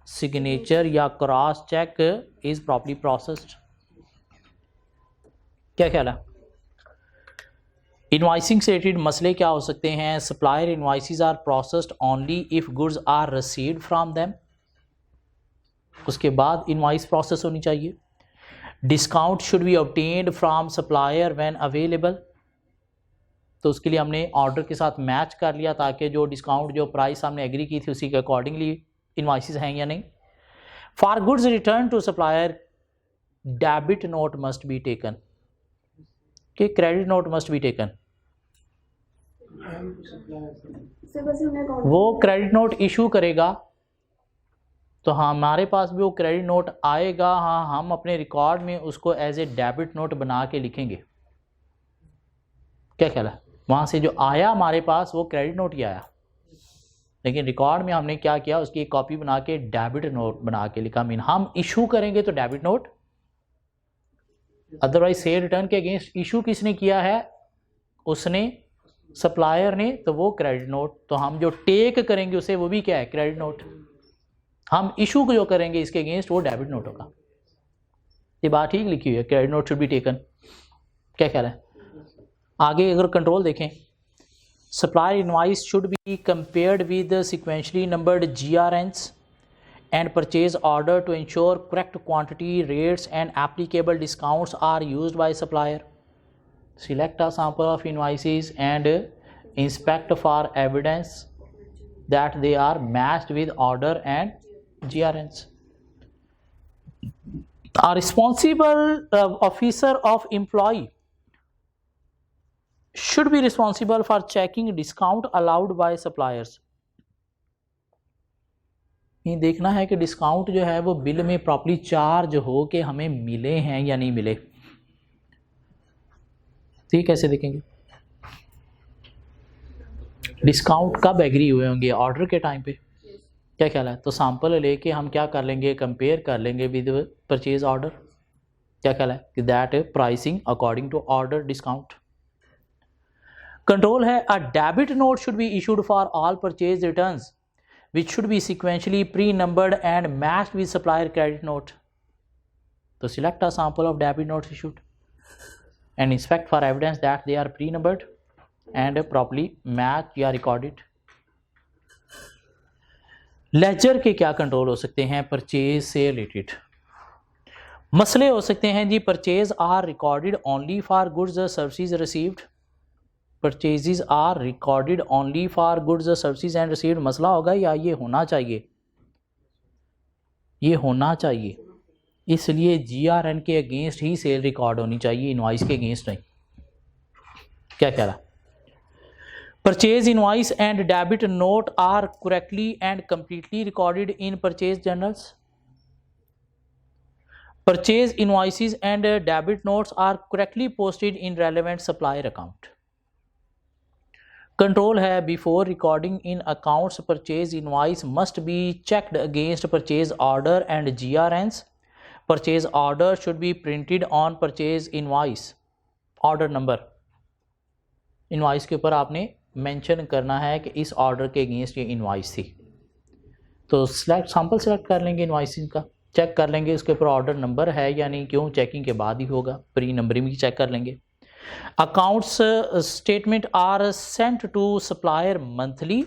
A: signature या cross check is properly processed. क्या ख्याल है? इनवॉइसिंग से रिलेटेड मसले क्या हो सकते हैं, supplier invoices are processed only if goods are received from them, उसके बाद इनवॉइस प्रोसेस होनी चाहिए। Discount should be obtained from supplier when available, तो उसके लिए हमने ऑर्डर के साथ मैच कर लिया ताकि जो डिस्काउंट, जो प्राइस हमने एग्री की थी उसी के अकॉर्डिंगली इनवॉइसेस हैं या नहीं। For goods return to supplier debit note must be taken, कि credit note must be taken. वो क्रेडिट नोट इशू करेगा तो हमारे पास भी वो क्रेडिट नोट आएगा, हाँ हम अपने रिकॉर्ड में उसको एज ए डेबिट नोट बना के लिखेंगे। क्या ख्याल है? वहाँ से जो आया हमारे पास वो क्रेडिट नोट ही आया, लेकिन रिकॉर्ड में हमने क्या किया, उसकी एक कॉपी बना के डेबिट नोट बना के लिखा। मीन हम इशू करेंगे तो debit note, otherwise cell return के अगेंस्ट इशू किसने किया है, उसने, सप्लायर ने, तो वो क्रेडिट नोट। तो हम जो टेक करेंगे उसे वो भी क्या है, क्रेडिट नोट। हम इशू जो करेंगे इसके अगेंस्ट वो डेबिट नोट होगा। ये बात ठीक लिखी हुई है, credit note should be taken. क्या ख्याल है? आगे अगर कंट्रोल देखें, supplier invoice should be compared with sequentially numbered GRNs and purchase order to ensure correct quantity, rates and applicable discounts are used by supplier. Select a sample of invoices and inspect for evidence that they are matched with order and GRNs. A responsible officer of employee should be responsible for checking discount allowed by suppliers. ये देखना है कि discount जो है वो bill में properly charge हो के हमें मिले हैं या नहीं मिले। ठीक, कैसे देखेंगे? डिस्काउंट कब एग्री हुए होंगे, ऑर्डर के टाइम पे। क्या ख्याल है? तो सैंपल लेके हम क्या कर लेंगे, कंपेयर कर लेंगे विद परचेज ऑर्डर। क्या ख्याल है कि that pricing according to order discount. Control है, a debit note should be issued for all purchase returns which should be sequentially pre-numbered and matched with supplier credit note. So select a sample of debit notes issued and inspect for evidence that they are pre-numbered and properly matched or recorded. Ledger के क्या control हो सकते हैं purchase से related? मसले हो सकते हैं जी, purchase are recorded only for goods services received, purchases are recorded only for goods services and received, मसला होगा या ये होना चाहिए? ये होना चाहिए, इसलिए जीआरएन के अगेंस्ट ही सेल रिकॉर्ड होनी चाहिए, इनवॉइस के अगेंस्ट नहीं। क्या कह रहा? Purchase invoice and debit note are correctly and completely recorded in purchase journals. Purchase invoices and debit notes are correctly posted in relevant supplier account. Control है before recording in accounts purchase invoice must be checked against purchase order and GRNs. Purchase order should be printed on purchase invoice. Order number invoice के ऊपर आपने mention करना है कि इस order के against ये इनवॉइस थी। तो सैंपल सेलेक्ट कर लेंगे, इनवॉइस का चेक कर लेंगे उसके ऊपर ऑर्डर नंबर है या नहीं, क्यों चेकिंग के बाद ही होगा, प्री नंबरिंग भी चेक कर लेंगे। Accounts statement are sent to supplier monthly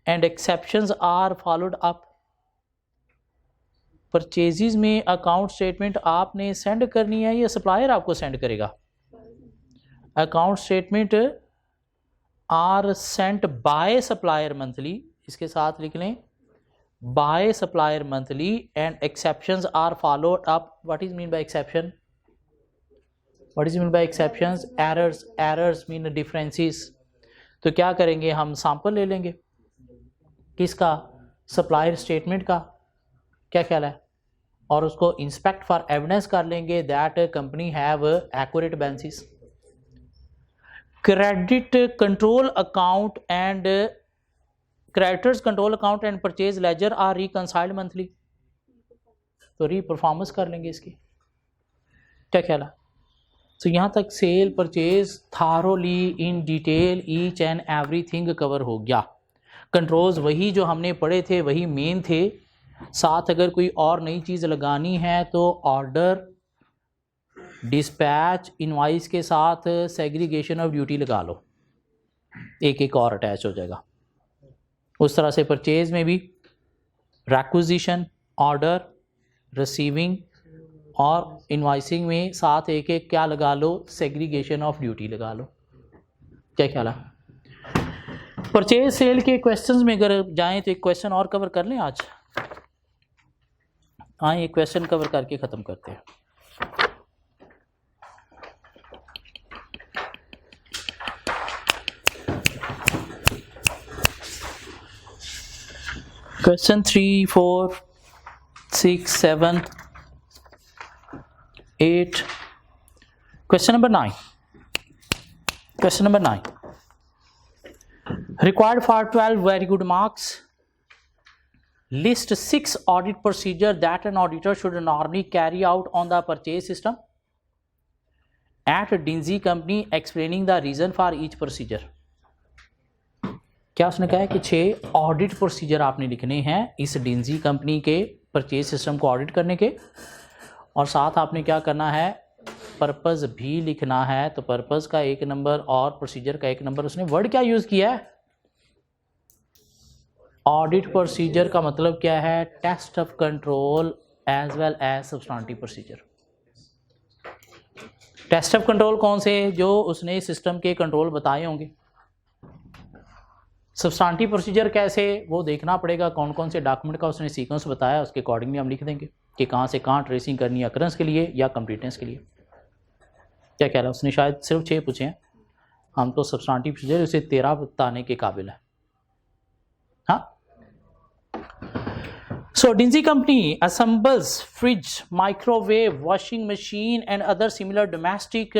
A: and exceptions are followed up. Purchases में अकाउंट स्टेटमेंट आपने सेंड करनी है या सप्लायर आपको सेंड करेगा? Account statement are sent by supplier monthly, इसके साथ लिख लें by supplier monthly, and exceptions are followed up. What is mean by exception? What is mean by exceptions? Errors, errors mean differences. तो क्या करेंगे हम, सैंपल ले लेंगे किसका? सप्लायर स्टेटमेंट का। क्या ख्याल है? और उसको इंस्पेक्ट फॉर एविडेंस कर लेंगे that company have accurate balances. Credit control account and creditors control account and purchase ledger are reconciled monthly. तो री परफॉर्मेंस कर लेंगे इसकी। क्या ख्याल है? तो यहाँ तक cell purchase thoroughly in detail each and everything cover हो गया। कंट्रोल्स वही जो हमने पढ़े थे वही मेन थे, साथ अगर कोई और नई चीज़ लगानी है तो ऑर्डर, डिस्पैच, इनवॉइस के साथ सेग्रीगेशन ऑफ ड्यूटी लगा लो, एक एक और अटैच हो जाएगा। उस तरह से परचेज में भी रिक्विजिशन, ऑर्डर, रिसीविंग और इनवॉइसिंग में साथ एक एक क्या लगा लो, सेग्रीगेशन ऑफ ड्यूटी लगा लो। क्या ख्याल है? परचेज सेल के क्वेश्चंस में अगर जाएं तो एक क्वेश्चन और कवर कर लें आज। हाँ, एक क्वेश्चन कवर करके ख़त्म करते हैं। Question 3, 4, 6, 7, 8, question number 9। Question number 9, required for 12 very good marks. List 6 audit procedure that an auditor should normally carry out on the purchase system at Dinsey company, explaining the reason for each procedure. क्या उसने कहा है कि 6 audit procedure आपने लिखने हैं इस dingy company के परचेज सिस्टम को ऑडिट करने के, और साथ आपने क्या करना है, पर्पस भी लिखना है। तो पर्पस का 1 नंबर और प्रोसीजर का 1 नंबर। उसने वर्ड क्या यूज़ किया है? ऑडिट प्रोसीजर का मतलब क्या है? Test of control as well as substantive procedure. Test of control कौन से? जो उसने सिस्टम के कंट्रोल बताए होंगे। सब्सटेंटिव प्रोसीजर कैसे, वो देखना पड़ेगा कौन कौन से डॉक्यूमेंट का उसने सीक्वेंस बताया, उसके अकॉर्डिंगली हम लिख देंगे कि कहाँ से कहाँ ट्रेसिंग करनी है, अकरेंस के लिए या कंप्लीटेंस के लिए। क्या कह रहा है? उसने शायद सिर्फ 6 पूछे हैं, हम तो सब्सटेंटिव प्रोसीजर उसे 13 बताने के काबिल है। हाँ, so Dinsey company assembles fridge, microwave, washing machine and other similar domestic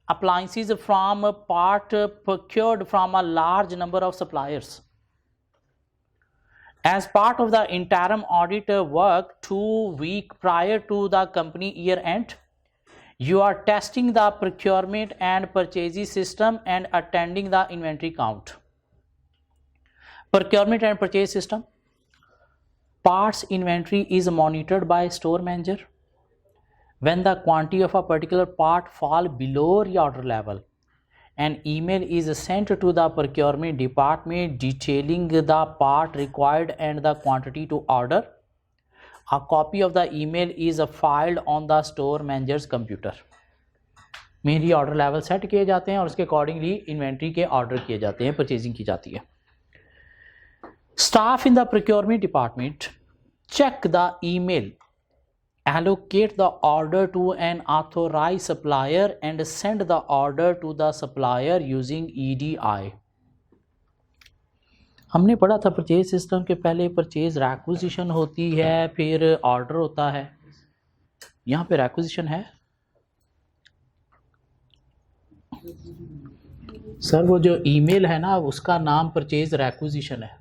A: appliances from a part procured from a large number of suppliers. As part of the interim audit work 2 weeks prior to the company year end, you are testing the procurement and purchasing system and attending the inventory count. Procurement and purchase system. Parts inventory is monitored by store manager. When the quantity of a particular part fall below reorder level, an email is sent to the procurement department detailing the part required and the quantity to order. A copy of the email is filed on the store manager's computer. Mainly order level set किए जाते हैं और उसके accordingly inventory के order किए जाते हैं, purchasing की जाती है. Staff in the procurement department check the email, allocate the order to an authorized supplier and send the order to the supplier using EDI. हमने पढ़ा था परचेज सिस्टम के पहले परचेज रैक्विजिशन होती है, फिर ऑर्डर होता है. यहाँ पे रैक्विजिशन है सर, वो जो ईमेल है ना उसका नाम परचेज रैक्विजिशन है.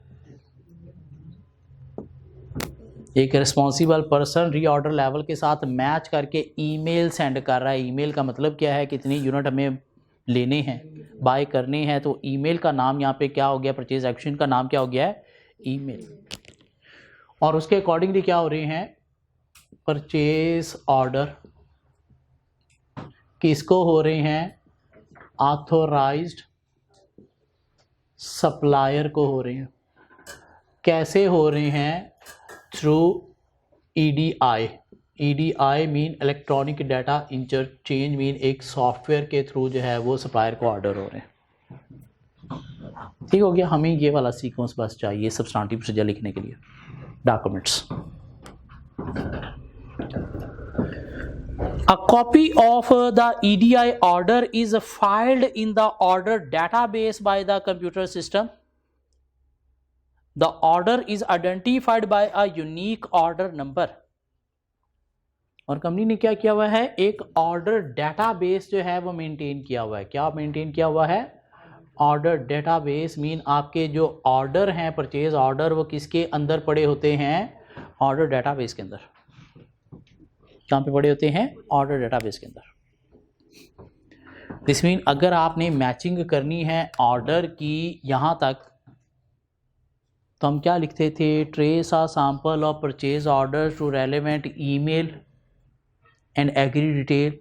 A: एक रिस्पॉन्सिबल पर्सन रीऑर्डर लेवल के साथ मैच करके ईमेल सेंड कर रहा है. ईमेल का मतलब क्या है, कितनी यूनिट हमें लेने हैं, बाय करने हैं. तो ईमेल का नाम यहाँ पे क्या हो गया, परचेज एक्शन का नाम क्या हो गया है, ईमेल. और उसके अकॉर्डिंगली क्या हो रहे हैं, परचेज ऑर्डर किसको हो रहे हैं, ऑथोराइज्ड सप्लायर को हो रहे हैं. कैसे हो रहे हैं, through EDI. EDI mean electronic data interchange, mean एक सॉफ्टवेयर के थ्रू जो है वो सप्लायर को ऑर्डर हो रहे हैं. ठीक हो गया. हमें ये वाला सीक्वेंस बस चाहिए सब्सटेंटिव प्रोसीजर लिखने के लिए. Documents, a copy of the EDI order is filed in the order database by the computer system. The order is identified by a unique order number. और कंपनी ने क्या किया हुआ है, एक ऑर्डर डेटाबेस जो है वो मेंटेन किया हुआ है. क्या मेंटेन किया हुआ है, ऑर्डर डेटाबेस. मीन आपके जो ऑर्डर हैं, परचेज ऑर्डर, वो किसके अंदर पड़े होते हैं, ऑर्डर डेटाबेस के अंदर. कहाँ पे पड़े होते हैं, ऑर्डर डेटाबेस के अंदर. दिस मीन अगर आपने मैचिंग करनी है ऑर्डर की यहाँ तक, तो हम क्या लिखते थे, trace a sample of purchase order to relevant email and agree detail.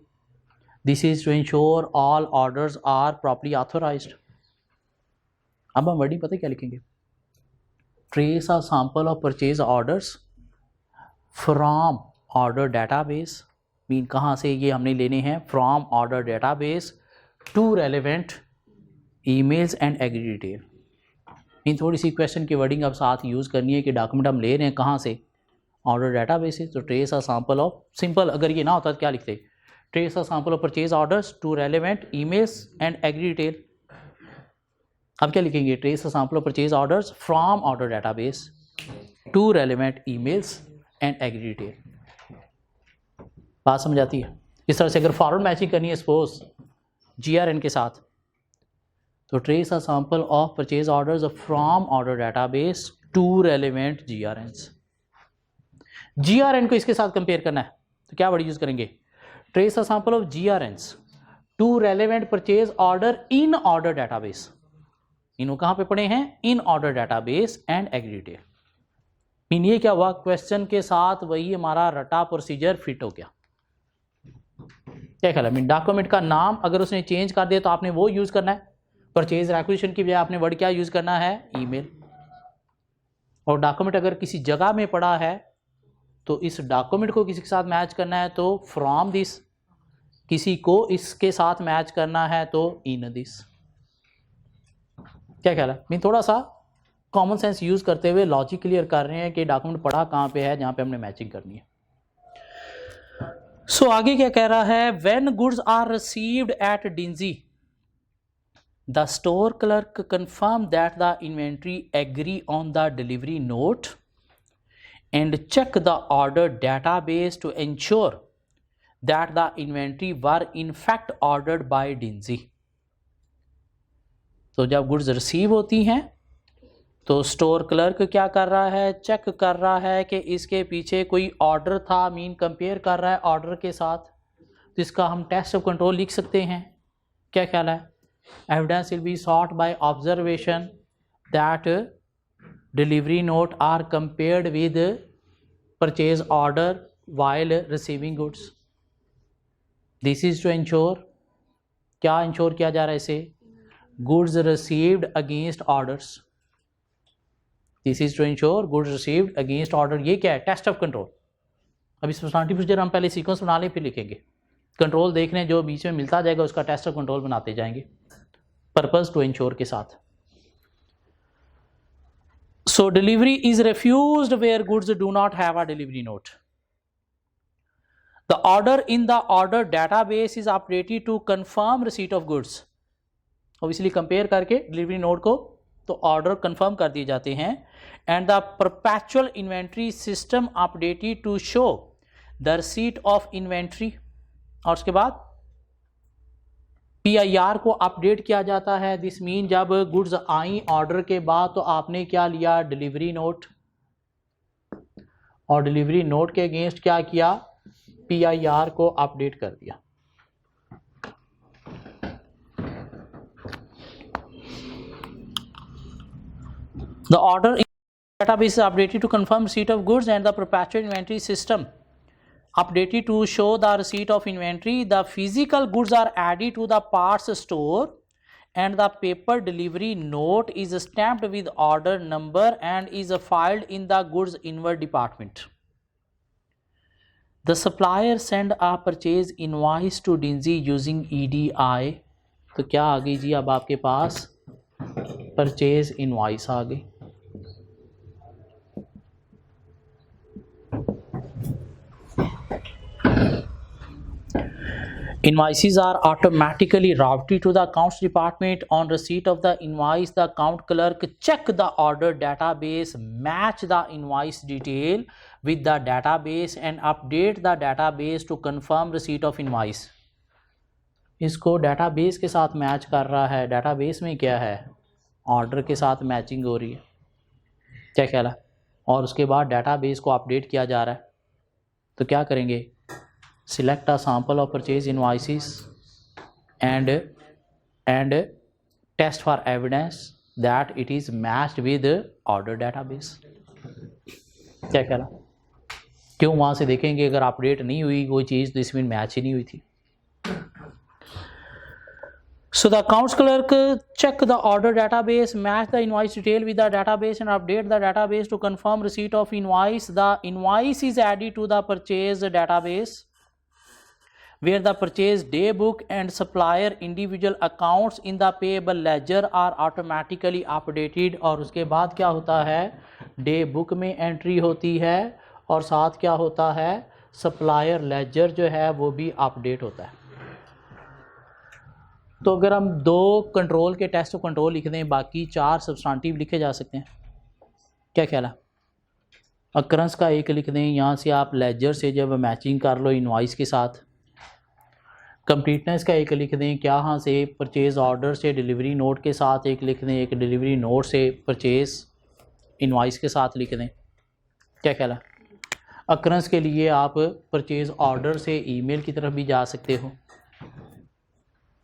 A: This is to ensure all orders are properly authorised. अब हम वर्डिंग पता क्या लिखेंगे, trace a sample of purchase orders from order database. Mean कहाँ से ये हमने लेने हैं, from order database to relevant emails and agree detail. इन थोड़ी सी क्वेश्चन की वर्डिंग अब साथ यूज़ करनी है कि डॉक्यूमेंट हम ले रहे हैं कहाँ से, ऑर्डर डेटाबेस से. तो trace a sample of, simple अगर ये ना होता तो क्या लिखते, trace a sample of purchase orders to relevant emails and agree detail. अब क्या लिखेंगे, trace a sample of purchase orders from order database to relevant emails and agree detail. बात समझ आती है. इस तरह से अगर फॉरवर्ड मैचिंग करनी है सपोज GRN के साथ, तो trace a sample of purchase orders from order database to relevant GRNs. GRN को इसके साथ कंपेयर करना है तो क्या वर्ड यूज करेंगे, trace a sample of GRNs to relevant purchase order in order database. इन्हों कहाँ पे पड़े हैं, in order database and agree detail. Mean ये क्या हुआ, क्वेश्चन के साथ वही हमारा रटा प्रोसीजर फिट हो गया. क्या ख्याल है, मीन डॉक्यूमेंट का नाम अगर उसने चेंज कर दिया तो आपने वो यूज करना है. परचेज रैक्विजिशन की बजाय आपने वर्ड क्या यूज करना है, ईमेल. और डॉक्यूमेंट अगर किसी जगह में पड़ा है तो इस डॉक्यूमेंट को किसी के साथ मैच करना है तो फ्रॉम दिस, किसी को इसके साथ मैच करना है तो इन दिस. क्या ख्याल है, मीन थोड़ा सा कॉमन सेंस यूज करते हुए लॉजिक क्लियर कर रहे हैं कि डॉक्यूमेंट पड़ा कहाँ पे है जहाँ पे हमने मैचिंग करनी है. सो आगे क्या कह रहा है, when goods are received at डिंजी the store clerk confirm that the inventory agree on the delivery note and check the order database to ensure that the inventory were in fact ordered by डिंजी. तो जब goods receive होती हैं तो store clerk क्या कर रहा है, चेक कर रहा है कि इसके पीछे कोई ऑर्डर था. मीन कंपेयर कर रहा है ऑर्डर के साथ. तो इसका हम टेस्ट ऑफ कंट्रोल लिख सकते हैं. क्या ख्याल है, evidence will be sought by observation that delivery note are compared with purchase order while receiving goods. This is to ensure, क्या इंश्योर किया जा रहा है इसे, goods received against orders. This is to ensure goods received against order. ये क्या है? Test of control. अभी सब्सटेंटिव प्रोसीजर हम पहले सीक्वेंस बना लें फिर लिखेंगे. कंट्रोल देख लें, जो बीच में मिलता जाएगा उसका टेस्ट ऑफ कंट्रोल बनाते जाएंगे पर्पस टू इंश्योर के साथ. So delivery is refused where goods do not have a delivery note. The order in the order database is updated to confirm receipt of goods. Obviously compare करके delivery note को तो order confirm कर दिए जाते हैं. And the perpetual inventory system updated to show the receipt of inventory. और उसके बाद PIR को अपडेट किया जाता है. दिस मीन जब गुड्स आई ऑर्डर के बाद तो आपने क्या लिया? Delivery note. और डिलीवरी नोट के अगेंस्ट क्या किया? PIR को अपडेट कर दिया. The order in database is updated to confirm receipt of goods and the perpetual inventory system updated to show the receipt of inventory. The physical goods are added to the parts store and the paper delivery note is stamped with order number and is filed in the goods inward department. The supplier send a purchase invoice to Dinsey using EDI. तो क्या आ गई जी? अब आपके पास purchase invoice आ गई. Invoices are automatically routed to the accounts department. On receipt of the invoice, the account clerk check the order database, match the invoice detail with the database and update the database to confirm receipt of invoice. इसको database के साथ match कर रहा है. database में क्या है? Order के साथ मैचिंग हो रही है. क्या ख्याल है? और उसके बाद database को अपडेट किया जा रहा है. तो क्या करेंगे? Select a sample of purchase invoices and test for evidence that it is matched with the order database. क्या कहना? क्यों? वहाँ से देखेंगे अगर अपडेट नहीं हुई कोई चीज़ तो इसमें मैच ही नहीं हुई थी. So the accounts clerk check the order database, match the invoice detail with the database and update the database to confirm receipt of invoice. The invoice is added to the purchase database where the purchase day book and supplier individual accounts in the payable ledger are automatically updated. और उसके बाद क्या होता है? Day book में entry होती है और साथ क्या होता है? सप्लायर लेजर जो है वो भी अपडेट होता है. तो अगर हम 2 कंट्रोल के टेस्ट ऑफ कंट्रोल लिख दें, बाकी 4 सब्सटेंटिव लिखे जा सकते हैं. क्या ख्याल है? अकरेंस का एक लिख दें, यहाँ से आप लेजर से जब मैचिंग कर लो इनवॉइस के साथ. कंप्लीटनेस का एक लिख दें, क्या यहाँ से परचेज़ ऑर्डर से डिलीवरी नोट के साथ एक लिख दें, एक डिलीवरी नोट से परचेज़ इनवॉइस के साथ लिख दें. क्या ख्याल है? अकरेंस के लिए आप परचेज़ ऑर्डर से ईमेल की तरफ भी जा सकते हो.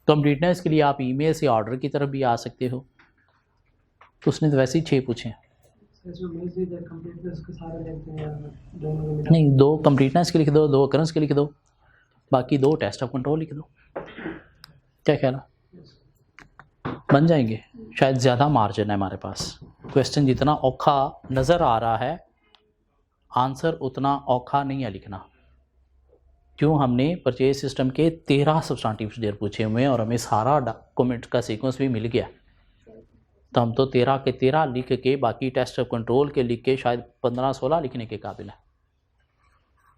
A: कंप्लीटनेस के लिए आप ईमेल से ऑर्डर की तरफ भी आ सकते हो. तो उसने तो वैसे ही 6 पूछे. नहीं, 2 कंप्लीटनेस के लिख दो, 2 अकरेंस के लिख दो, बाकी 2 टेस्ट ऑफ कंट्रोल लिख दो. क्या ख्याल है? बन जाएंगे. शायद ज़्यादा मार्जिन है हमारे पास. क्वेश्चन जितना औखा नज़र आ रहा है आंसर उतना औखा नहीं है लिखना. क्यों? हमने परचेज सिस्टम के 13 सब्सटेंटिव प्रोसीजर पूछे हुए हैं और हमें सारा डॉक्यूमेंट का सीक्वेंस भी मिल गया. तो हम तो 13 के 13 लिख के बाकी टेस्ट ऑफ कंट्रोल के लिख के शायद 15-16 लिखने के काबिल है.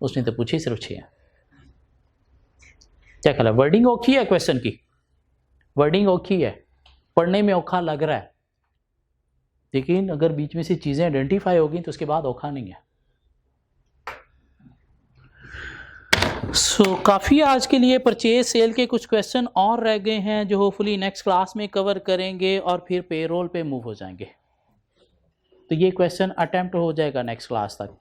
A: उसने तो पूछे सिर्फ 6 हैं. क्या ख्याल है? वर्डिंग औखी है क्वेश्चन की. वर्डिंग औखी है, पढ़ने में औखा लग रहा है, लेकिन अगर बीच में से चीज़ें आइडेंटिफाई होगी तो उसके बाद औखा नहीं है. काफ़ी आज के लिए परचेज सेल के कुछ क्वेश्चन और रह गए हैं जो होपफुली नेक्स्ट क्लास में कवर करेंगे और फिर पेरोल पे मूव हो जाएंगे. तो ये क्वेश्चन अटेम्प्ट हो जाएगा नेक्स्ट क्लास तक.